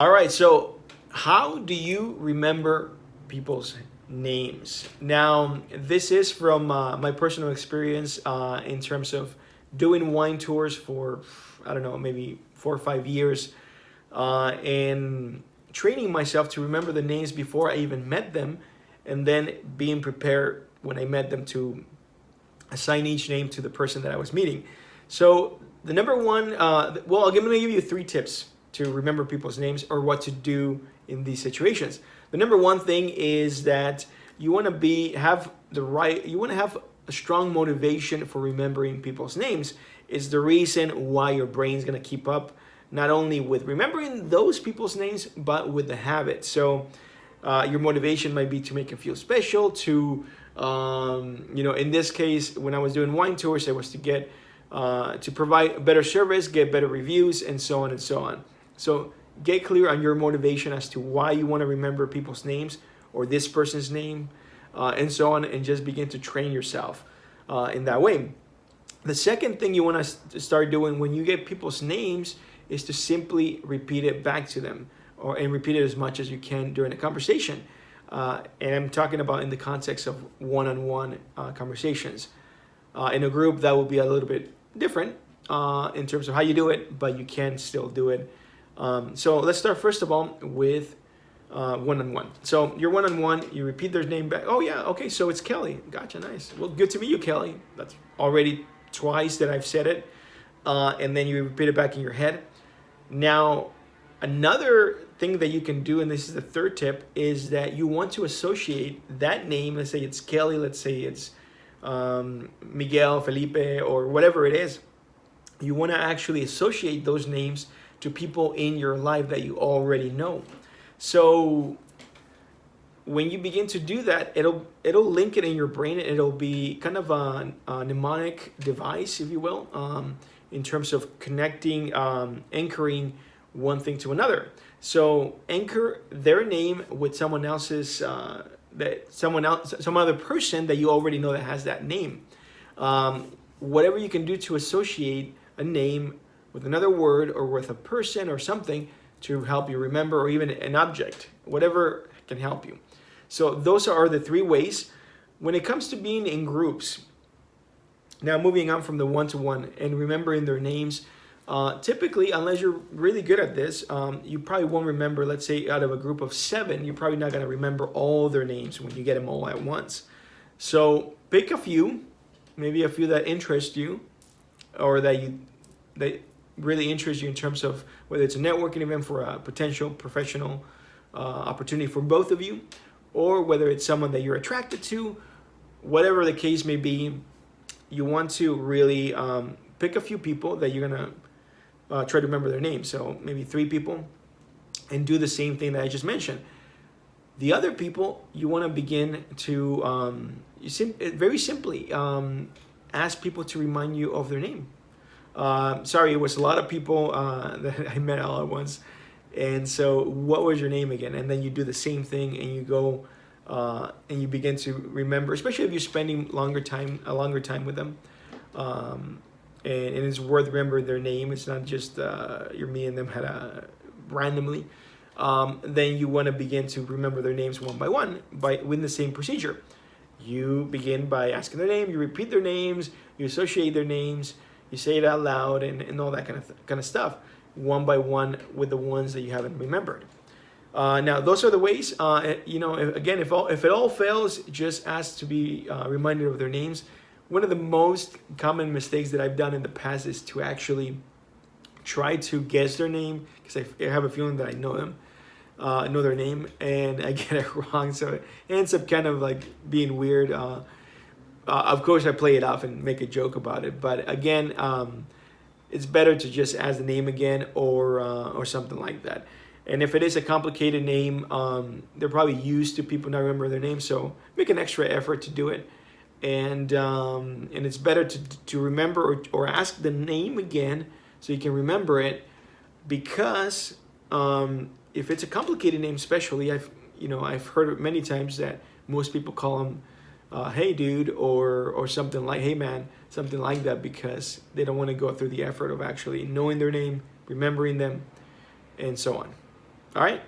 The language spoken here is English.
All right, so how do you remember people's names? Now, this is from my personal experience in terms of doing wine tours for, I don't know, maybe 4 or 5 years, and training myself to remember the names before I even met them, and then being prepared when I met them to assign each name to the person that I was meeting. So the number one, I'm going to give you 3 tips to remember people's names or what to do in these situations. The number one thing is that you want to you want to have a strong motivation for remembering people's names. Is the reason why your brain's going to keep up not only with remembering those people's names but with the habit. So your motivation might be to make it feel special, to in this case, when I was doing wine tours, it was to get to provide better service, get better reviews, and so on and so on. So get clear on your motivation as to why you want to remember people's names or this person's name, and so on, and just begin to train yourself in that way. The second thing you want to start doing when you get people's names is to simply repeat it back to them, and repeat it as much as you can during a conversation. And I'm talking about in the context of one-on-one conversations. In a group, that will be a little bit different in terms of how you do it, but you can still do it. So let's start first of all with one-on-one. So you're one-on-one, you repeat their name back. Oh yeah, okay, so it's Kelly. Gotcha, nice. Well, good to meet you, Kelly. That's already twice that I've said it. And then you repeat it back in your head. Now, another thing that you can do, and this is the third tip, is that you want to associate that name. Let's say it's Kelly, let's say it's Miguel, Felipe, or whatever it is. You want to actually associate those names to people in your life that you already know. So when you begin to do that, it'll link it in your brain. It'll be kind of a mnemonic device, if you will, in terms of connecting, anchoring one thing to another. So anchor their name with someone else's, some other person that you already know that has that name. Whatever you can do to associate a name with another word or with a person or something to help you remember, or even an object, whatever can help you. So those are the 3 ways. When it comes to being in groups, now moving on from the one-to-one and remembering their names, typically, unless you're really good at this, you probably won't remember, let's say out of a group of 7, you're probably not going to remember all their names when you get them all at once. So pick a few, maybe a few that interest you, or that really interest you in terms of whether it's a networking event for a potential professional opportunity for both of you, or whether it's someone that you're attracted to. Whatever the case may be, you want to really pick a few people that you're going to try to remember their names. So maybe 3 people, and do the same thing that I just mentioned. The other people, you want to begin to very simply ask people to remind you of their name. Sorry, it was a lot of people that I met all at once. And so, what was your name again? And then you do the same thing, and you go and you begin to remember, especially if you're spending a longer time with them. And it's worth remembering their name. It's not just you're meeting them randomly. Then you want to begin to remember their names one by one with the same procedure. You begin by asking their name, you repeat their names, you associate their names, you say it out loud, and all that kind of stuff, one by one with the ones that you haven't remembered. Now, those are the ways. Again, if it all fails, just ask to be reminded of their names. One of the most common mistakes that I've done in the past is to actually try to guess their name, because I have a feeling that I know them, know their name, and I get it wrong. So it ends up kind of like being weird. Of course, I play it off and make a joke about it, but again, it's better to just ask the name again, or something like that. And if it is a complicated name, they're probably used to people not remembering their name, so make an extra effort to do it. And it's better to remember or ask the name again so you can remember it, because if it's a complicated name, especially, I've heard it many times that most people call them hey dude, or something like hey man, something like that, because they don't want to go through the effort of actually knowing their name, remembering them, and so on. All right.